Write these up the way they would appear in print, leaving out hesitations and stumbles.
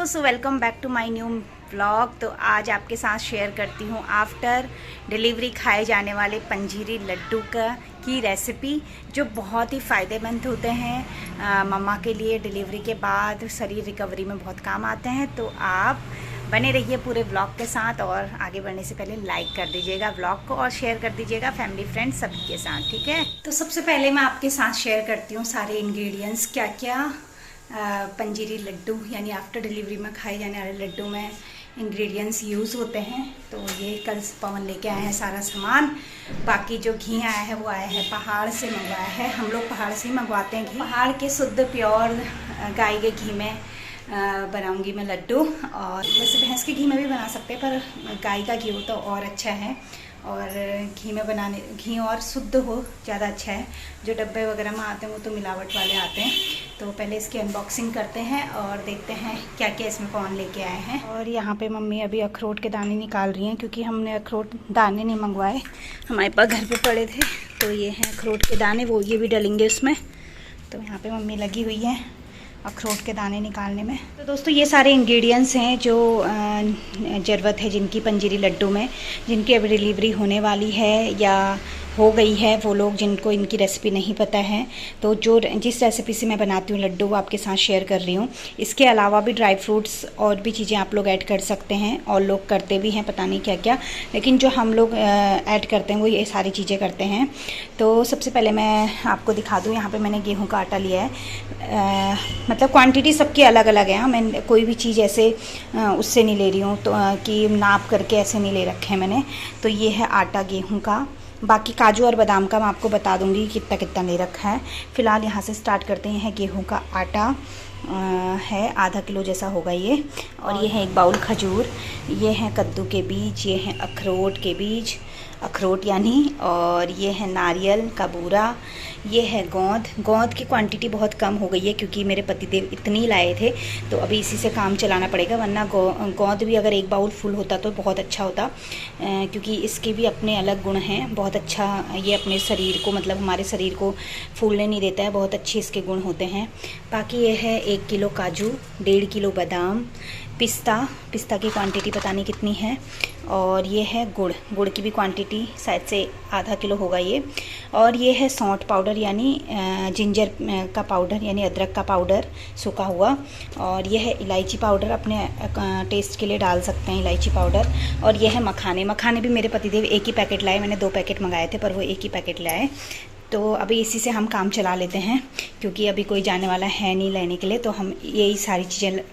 So welcome back to my new vlog. तो आज आपके साथ शेयर करती हूँ आफ्टर डिलीवरी खाए जाने वाले पंजीरी लड्डू की रेसिपी, जो बहुत ही फ़ायदेमंद होते हैं मम्मा के लिए। डिलीवरी के बाद शरीर रिकवरी में बहुत काम आते हैं। तो आप बने रहिए पूरे व्लॉग के साथ, और आगे बढ़ने से पहले लाइक कर दीजिएगा व्लॉग को और शेयर कर दीजिएगा फैमिली फ्रेंड्स सभी के साथ, ठीक है। तो सबसे पहले मैं आपके साथ शेयर करती हूँ सारे इंग्रेडिएंट्स, क्या क्या पंजीरी लड्डू यानी आफ्टर डिलीवरी में खाए जाने वाले लड्डू में इंग्रेडिएंट्स यूज़ होते हैं। तो ये कल पवन लेके आए हैं सारा सामान। बाकी जो घी आया है वो आया है पहाड़ से मंगवाया है। हम लोग पहाड़ से ही मंगवाते हैं घी। पहाड़ के शुद्ध प्योर गाय के घी में बनाऊंगी मैं लड्डू। और वैसे भैंस के घी में भी बना सकते हैं, पर गाय का घी हो तो और अच्छा है। और घी में बनाने, घी और शुद्ध हो ज़्यादा अच्छा है। जो डब्बे वगैरह में आते हैं वो तो मिलावट वाले आते हैं। तो पहले इसकी अनबॉक्सिंग करते हैं और देखते हैं क्या क्या इसमें कौन लेके आए हैं। और यहाँ पे मम्मी अभी अखरोट के दाने निकाल रही हैं, क्योंकि हमने अखरोट दाने नहीं मंगवाए, हमारे पास घर पे पड़े थे। तो ये हैं अखरोट के दाने, वो ये भी डलेंगे उसमें। तो यहाँ पे मम्मी लगी हुई है अखरोट के दाने निकालने में। तो दोस्तों ये सारे इंग्रेडिएंट्स हैं जो ज़रूरत है जिनकी पंजीरी लड्डू में, जिनकी अभी डिलीवरी होने वाली है या हो गई है, वो लोग जिनको इनकी रेसिपी नहीं पता है। तो जिस रेसिपी से मैं बनाती हूँ लड्डू वो आपके साथ शेयर कर रही हूँ। इसके अलावा भी ड्राई फ्रूट्स और भी चीज़ें आप लोग ऐड कर सकते हैं, और लोग करते भी हैं पता नहीं क्या क्या, लेकिन जो हम लोग ऐड करते हैं वो ये सारी चीज़ें करते हैं। तो सबसे पहले मैं आपको दिखा दूँ, यहाँ पर मैंने गेहूँ का आटा लिया है। मतलब क्वांटिटी सबकी अलग अलग है। मैं कोई भी चीज़ ऐसे उससे नहीं ले रही हूँ, तो कि नाप करके ऐसे नहीं ले रखे हैं मैंने। तो ये है आटा गेहूं का। बाकी काजू और बादाम का मैं आपको बता दूंगी कितना कितना ले रखा है। फ़िलहाल यहाँ से स्टार्ट करते हैं। गेहूं का आटा है आधा किलो जैसा होगा ये। और ये है 1 बाउल खजूर, ये है कद्दू के बीज, ये है अखरोट के बीज, अखरोट यानी, और ये है नारियल का बूरा, ये है गोंद की क्वांटिटी बहुत कम हो गई है क्योंकि मेरे पतिदेव इतनी लाए थे, तो अभी इसी से काम चलाना पड़ेगा। वरना गोंद भी अगर 1 बाउल फुल होता तो बहुत अच्छा होता, क्योंकि इसके भी अपने अलग गुण हैं। बहुत अच्छा ये अपने शरीर को, मतलब हमारे शरीर को फूलने नहीं देता है, बहुत अच्छे इसके गुण होते हैं। बाकी ये है 1 किलो काजू, 1.5 किलो बादाम, पिस्ता की क्वांटिटी पता नहीं कितनी है। और ये है गुड़ की भी क्वांटिटी शायद से आधा किलो होगा ये। और ये है सौंठ पाउडर यानी जिंजर का पाउडर यानी अदरक का पाउडर सूखा हुआ। और ये है इलायची पाउडर, अपने टेस्ट के लिए डाल सकते हैं इलायची पाउडर। और ये है मखाने भी मेरे पतिदेव 1 ही पैकेट लाए, मैंने 2 पैकेट मंगाए थे पर वो 1 ही पैकेट लाए। तो अभी इसी से हम काम चला लेते हैं, क्योंकि अभी कोई जाने वाला है नहीं लेने के लिए, तो हम यही सारी चीज़ें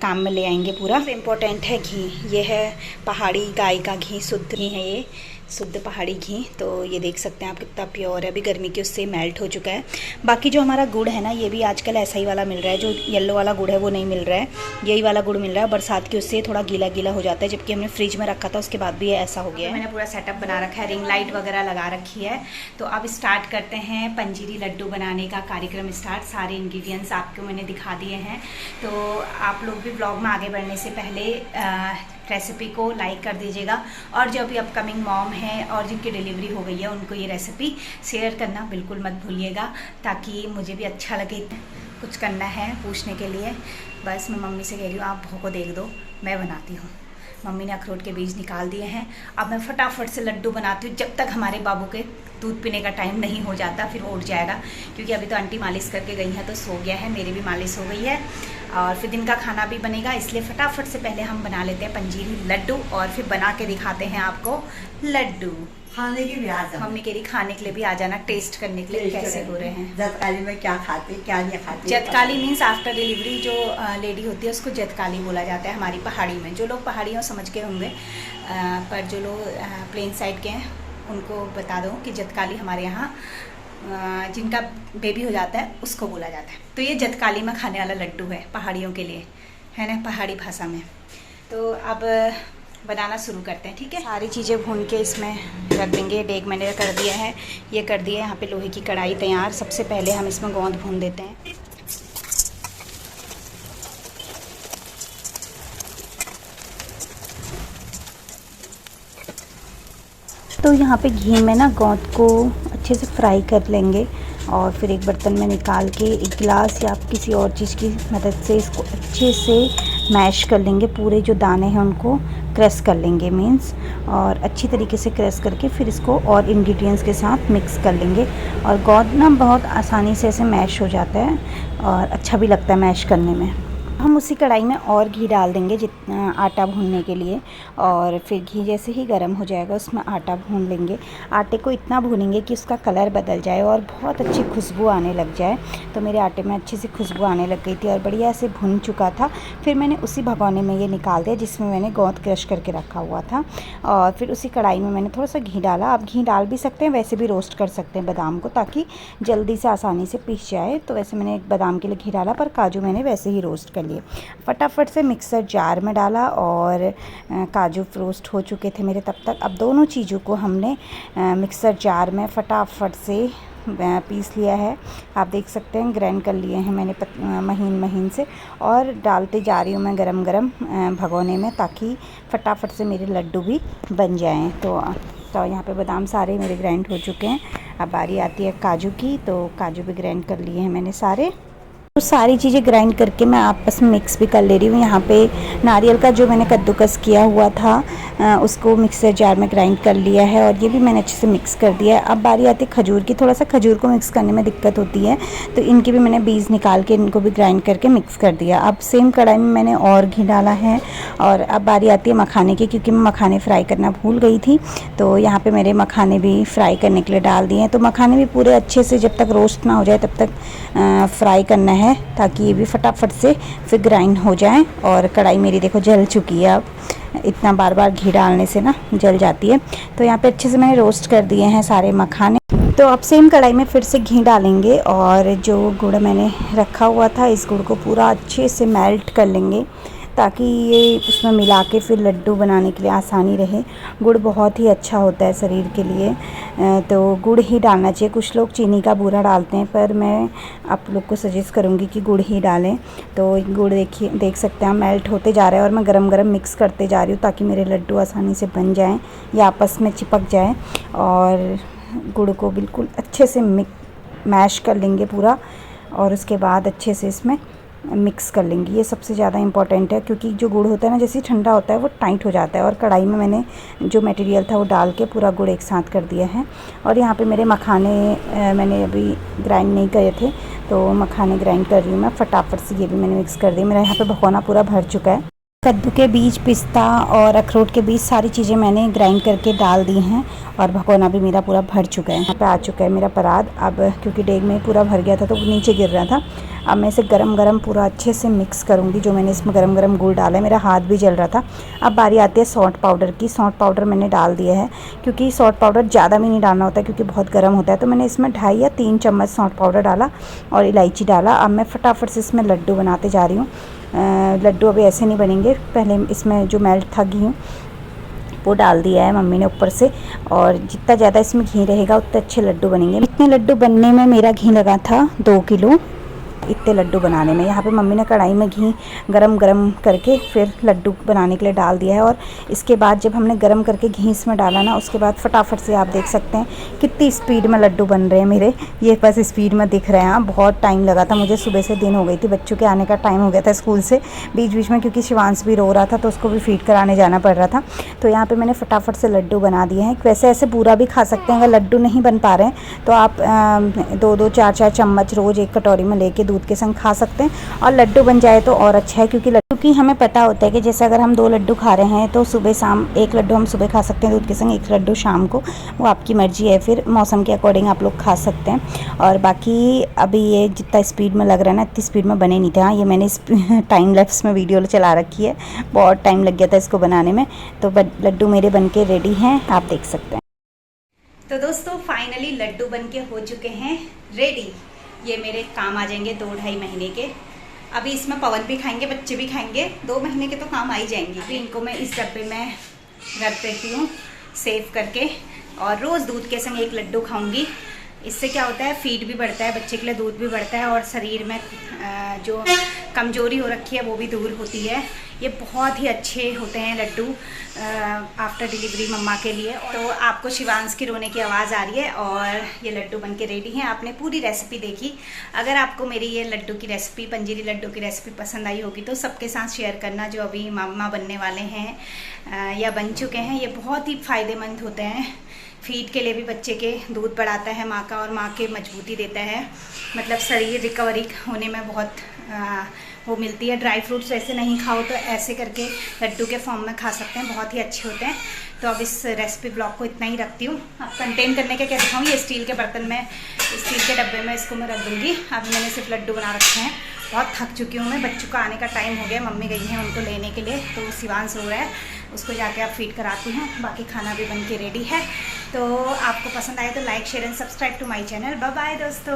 काम में ले आएंगे पूरा। इम्पोर्टेंट है घी, ये है पहाड़ी गाय का घी, शुद्ध घी है ये, शुद्ध पहाड़ी घी। तो ये देख सकते हैं आप कितना प्योर है, अभी गर्मी के उससे मेल्ट हो चुका है। बाकी जो हमारा गुड़ है ना, ये भी आजकल ऐसा ही वाला मिल रहा है, जो येलो वाला गुड़ है वो नहीं मिल रहा है, यही वाला गुड़ मिल रहा है। बरसात के उससे थोड़ा गीला गीला हो जाता है, जबकि हमने फ्रिज में रखा था उसके बाद भी ये ऐसा हो गया है। मैंने पूरा सेटअप बना रखा है, रिंग लाइट वगैरह लगा रखी है। तो अब स्टार्ट करते हैं पंजीरी लड्डू बनाने का कार्यक्रम स्टार्ट। सारे इंग्रेडिएंट्स आपको मैंने दिखा दिए हैं। तो आप लोग भी ब्लॉग में आगे बढ़ने से पहले रेसिपी को लाइक कर दीजिएगा, और जो भी अपकमिंग मॉम है और जिनकी डिलीवरी हो गई है उनको ये रेसिपी शेयर करना बिल्कुल मत भूलिएगा, ताकि मुझे भी अच्छा लगे। कुछ करना है पूछने के लिए, बस मैं मम्मी से कह रही हूँ आप भोग को देख दो, मैं बनाती हूँ। मम्मी ने अखरोट के बीज निकाल दिए हैं। अब मैं फटाफट से लड्डू बनाती हूँ, जब तक हमारे बाबू के दूध पीने का टाइम नहीं हो जाता, फिर उठ जाएगा। क्योंकि अभी तो आंटी मालिश करके गई हैं तो सो गया है, मेरी भी मालिश हो गई है, और फिर दिन का खाना भी बनेगा। इसलिए फटाफट से पहले हम बना लेते हैं पंजीरी लड्डू, और फिर बना के दिखाते हैं आपको लड्डू। खाने की भी आ जाना, मम्मी कह रही खाने के लिए भी आ जाना, टेस्ट करने के लिए कैसे हो रहे हैं। जतकाली में क्या खाते क्या नहीं खाते। जतकाली मीन्स आफ्टर डिलीवरी जो लेडी होती है उसको जतकाली बोला जाता है हमारी पहाड़ी में। जो लोग पहाड़ियों समझ के होंगे, पर जो लोग प्लेन साइड के हैं उनको बता दो कि जतकाली हमारे यहाँ जिनका बेबी हो जाता है उसको बोला जाता है। तो ये जतकाली में खाने वाला लड्डू है पहाड़ियों के लिए, है ना, पहाड़ी भाषा में। तो अब बनाना शुरू करते हैं, ठीक है। सारी चीज़ें भून के इसमें रख देंगे। डेग मैंने कर दिया है, ये कर दिया है यहाँ पे लोहे की कढ़ाई तैयार। सबसे पहले हम इसमें गोंद भून देते हैं। तो यहाँ पे घी में ना गोंद को अच्छे से फ्राई कर लेंगे, और फिर एक बर्तन में निकाल के एक गिलास या आप किसी और चीज़ की मदद से इसको अच्छे से मैश कर लेंगे। पूरे जो दाने हैं उनको क्रश कर लेंगे मीन्स, और अच्छी तरीके से क्रश करके फिर इसको और इंग्रेडिएंट्स के साथ मिक्स कर लेंगे। और गोंद ना बहुत आसानी से ऐसे मैश हो जाता है और अच्छा भी लगता है मैश करने में। हम उसी कढ़ाई में और घी डाल देंगे जितना आटा भूनने के लिए, और फिर घी जैसे ही गर्म हो जाएगा उसमें आटा भून लेंगे। आटे को इतना भूनेंगे कि उसका कलर बदल जाए और बहुत अच्छी खुशबू आने लग जाए। तो मेरे आटे में अच्छी सी खुशबू आने लग गई थी और बढ़िया से भुन चुका था। फिर मैंने उसी भगोने में ये निकाल दिया जिसमें मैंने गोंद क्रश करके रखा हुआ था, और फिर उसी कढ़ाई में मैंने थोड़ा सा घी डाला। आप घी डाल भी सकते हैं, वैसे भी रोस्ट कर सकते हैं बादाम को ताकि जल्दी से आसानी से पिस जाए। तो वैसे मैंने बादाम के लिए घी डाला, पर काजू मैंने वैसे ही रोस्ट कर लिए। फटाफट से मिक्सर जार में डाला और काजू रोस्ट हो चुके थे मेरे तब तक। अब दोनों चीज़ों को हमने मिक्सर जार में फटाफट से पीस लिया है। आप देख सकते हैं ग्राइंड कर लिए हैं मैंने महीन महीन से, और डालते जा रही हूँ मैं गरम गरम भगोने में ताकि फटाफट से मेरे लड्डू भी बन जाएं। तो यहाँ पे बादाम सारे मेरे ग्राइंड हो चुके हैं। अब बारी आती है काजू की, तो काजू भी ग्राइंड कर लिए हैं मैंने सारे। तो सारी चीज़ें ग्राइंड करके मैं आपस में मिक्स भी कर ले रही हूँ। यहाँ पे नारियल का जो मैंने कद्दूकस किया हुआ था उसको मिक्सर जार में ग्राइंड कर लिया है, और ये भी मैंने अच्छे से मिक्स कर दिया है। अब बारी आती है खजूर की। थोड़ा सा खजूर को मिक्स करने में दिक्कत होती है, तो इनके भी मैंने बीज निकाल के इनको भी ग्राइंड करके मिक्स कर दिया। अब सेम कढ़ाई में मैंने और घी डाला है, और अब बारी आती है मखाने की, क्योंकि मैं मखाने फ्राई करना भूल गई थी। तो यहाँ पर मेरे मखाने भी फ्राई करने के लिए डाल दिए हैं। तो मखाने भी पूरे अच्छे से जब तक रोस्ट ना हो जाए तब तक फ्राई करना है ताकि ये भी फटाफट से फिर ग्राइंड हो जाए। और कढ़ाई मेरी देखो जल चुकी है, अब इतना बार बार घी डालने से ना जल जाती है। तो यहाँ पे अच्छे से मैंने रोस्ट कर दिए हैं सारे मखाने। तो अब सेम कढ़ाई में फिर से घी डालेंगे, और जो गुड़ मैंने रखा हुआ था इस गुड़ को पूरा अच्छे से मेल्ट कर लेंगे ताकि ये उसमें मिला के फिर लड्डू बनाने के लिए आसानी रहे। गुड़ बहुत ही अच्छा होता है शरीर के लिए, तो गुड़ ही डालना चाहिए। कुछ लोग चीनी का बूरा डालते हैं, पर मैं आप लोग को सजेस्ट करूँगी कि गुड़ ही डालें। तो गुड़ देख सकते हैं मेल्ट होते जा रहा है, और मैं गरम गरम मिक्स करते जा रही हूँ ताकि मेरे लड्डू आसानी से बन जाएँ या आपस में चिपक जाए। और गुड़ को बिल्कुल अच्छे से मैश कर लेंगे पूरा, और उसके बाद अच्छे से इसमें मिक्स कर लेंगे। ये सबसे ज़्यादा इम्पॉर्टेंट है, क्योंकि जो गुड़ होता है ना जैसे ठंडा होता है वो टाइट हो जाता है। और कढ़ाई में मैंने जो मटेरियल था वो डाल के पूरा गुड़ एक साथ कर दिया है। और यहाँ पे मेरे मखाने मैंने अभी ग्राइंड नहीं करे थे, तो मखाने ग्राइंड कर रही हूँ मैं फटाफट से। ये भी मैंने मिक्स कर दिया। मेरा यहाँ पे भगोना पूरा भर चुका है। कद्दू के बीज, पिस्ता और अखरोट के बीज सारी चीज़ें मैंने ग्राइंड करके डाल दी हैं, और भगोना भी मेरा पूरा भर चुका है। यहाँ पे आ चुका है मेरा परात। अब क्योंकि डेग में पूरा भर गया था तो वो नीचे गिर रहा था। अब मैं इसे गरम गरम पूरा अच्छे से मिक्स करूँगी। जो मैंने इसमें गरम गरम गुड़ डाला है, मेरा हाथ भी जल रहा था। अब बारी आती है सौंठ पाउडर की। सौंठ पाउडर मैंने डाल दिया है, क्योंकि सौंठ पाउडर ज़्यादा भी नहीं डालना होता है क्योंकि बहुत गर्म होता है। तो मैंने इसमें 2.5 या 3 चम्मच सौंठ पाउडर डाला और इलायची डाला। अब मैं फटाफट से इसमें लड्डू बनाते जा रही हूँ। लड्डू अभी ऐसे नहीं बनेंगे, पहले इसमें जो मेल्ट था घी वो डाल दिया है मम्मी ने ऊपर से, और जितना ज़्यादा इसमें घी रहेगा उतने अच्छे लड्डू बनेंगे। इतने लड्डू बनने में मेरा घी लगा था 2 किलो इतने लड्डू बनाने में। यहाँ पे मम्मी ने कढ़ाई में घी गरम करके फिर लड्डू बनाने के लिए डाल दिया है। और इसके बाद जब हमने गरम करके घी इसमें डाला ना, उसके बाद फटाफट से आप देख सकते हैं कितनी स्पीड में लड्डू बन रहे हैं मेरे। ये बस स्पीड में दिख रहे हैं। बहुत टाइम लगा था मुझे, सुबह से दिन हो गई थी, बच्चों के आने का टाइम हो गया था स्कूल से बीच बीच में, क्योंकि शिवांश भी रो रहा था तो उसको भी फीड कराने जाना पड़ रहा था। तो यहाँ पर मैंने फटाफट से लड्डू बना दिए हैं। वैसे ऐसे पूरा भी खा सकते हैं। अगर लड्डू नहीं बन पा रहे हैं तो आप 2-2, 4-4 चम्मच रोज़ एक कटोरी में लेके दूध के संग खा सकते हैं। और लड्डू बन जाए तो और अच्छा है, क्योंकि लड्डू की हमें पता होता है कि जैसे अगर हम 2 लड्डू खा रहे हैं तो सुबह शाम 1 लड्डू हम सुबह खा सकते हैं दूध के संग, 1 लड्डू शाम को। वो आपकी मर्जी है, फिर मौसम के अकॉर्डिंग आप लोग खा सकते हैं। और बाकी अभी ये जितना स्पीड में लग रहा है ना, इतनी स्पीड में बने नहीं थे। हाँ, ये मैंने टाइम लैप्स में वीडियो चला रखी है, बहुत टाइम लग गया था इसको बनाने में। तो लड्डू मेरे बन के रेडी हैं, आप देख सकते हैं। तो दोस्तों फाइनली लड्डू बन के हो चुके हैं रेडी। ये मेरे काम आ जाएंगे 2-2.5 महीने के। अभी इसमें पवन भी खाएंगे, बच्चे भी खाएंगे, 2 महीने के तो काम आ ही जाएंगे। अभी इनको मैं इस डब्बे में रख देती हूँ सेव करके, और रोज़ दूध के संग 1 लड्डू खाऊंगी। इससे क्या होता है, फीड भी बढ़ता है, बच्चे के लिए दूध भी बढ़ता है और शरीर में जो कमजोरी हो रखी है वो भी दूर होती है। ये बहुत ही अच्छे होते हैं लड्डू आफ्टर डिलीवरी मम्मा के लिए। तो आपको शिवांश की रोने की आवाज़ आ रही है और ये लड्डू बन के रेडी हैं। आपने पूरी रेसिपी देखी। अगर आपको मेरी ये लड्डू की रेसिपी, पंजीरी लड्डू की रेसिपी पसंद आई होगी तो सबके साथ शेयर करना जो अभी मम्मा बनने वाले हैं या बन चुके हैं। ये बहुत ही फ़ायदेमंद होते हैं, फीड के लिए भी बच्चे के दूध बढ़ाता है माँ का और माँ के मजबूती देता है, मतलब शरीर रिकवरी होने में बहुत वो मिलती है। ड्राई फ्रूट्स वैसे नहीं खाओ तो ऐसे करके लड्डू के फॉर्म में खा सकते हैं, बहुत ही अच्छे होते हैं। तो अब इस रेसिपी ब्लॉग को इतना ही रखती हूँ। अब कंटेन करने का क्या दिखाऊँ, ये स्टील के बर्तन में, स्टील के डब्बे में इसको मैं रख दूँगी। अभी मैंने सिर्फ लड्डू बना रखे हैं, बहुत थक चुकी हूँ मैं। बच्चों का आने का टाइम हो गया, मम्मी गई हैं उनको लेने के लिए, तो शिवांश हो रहा है, उसको जाके आप फीड कराती हूँ। बाकी खाना भी बन के रेडी है। तो आपको पसंद आए तो like, share and subscribe to my channel. Bye bye दोस्तों।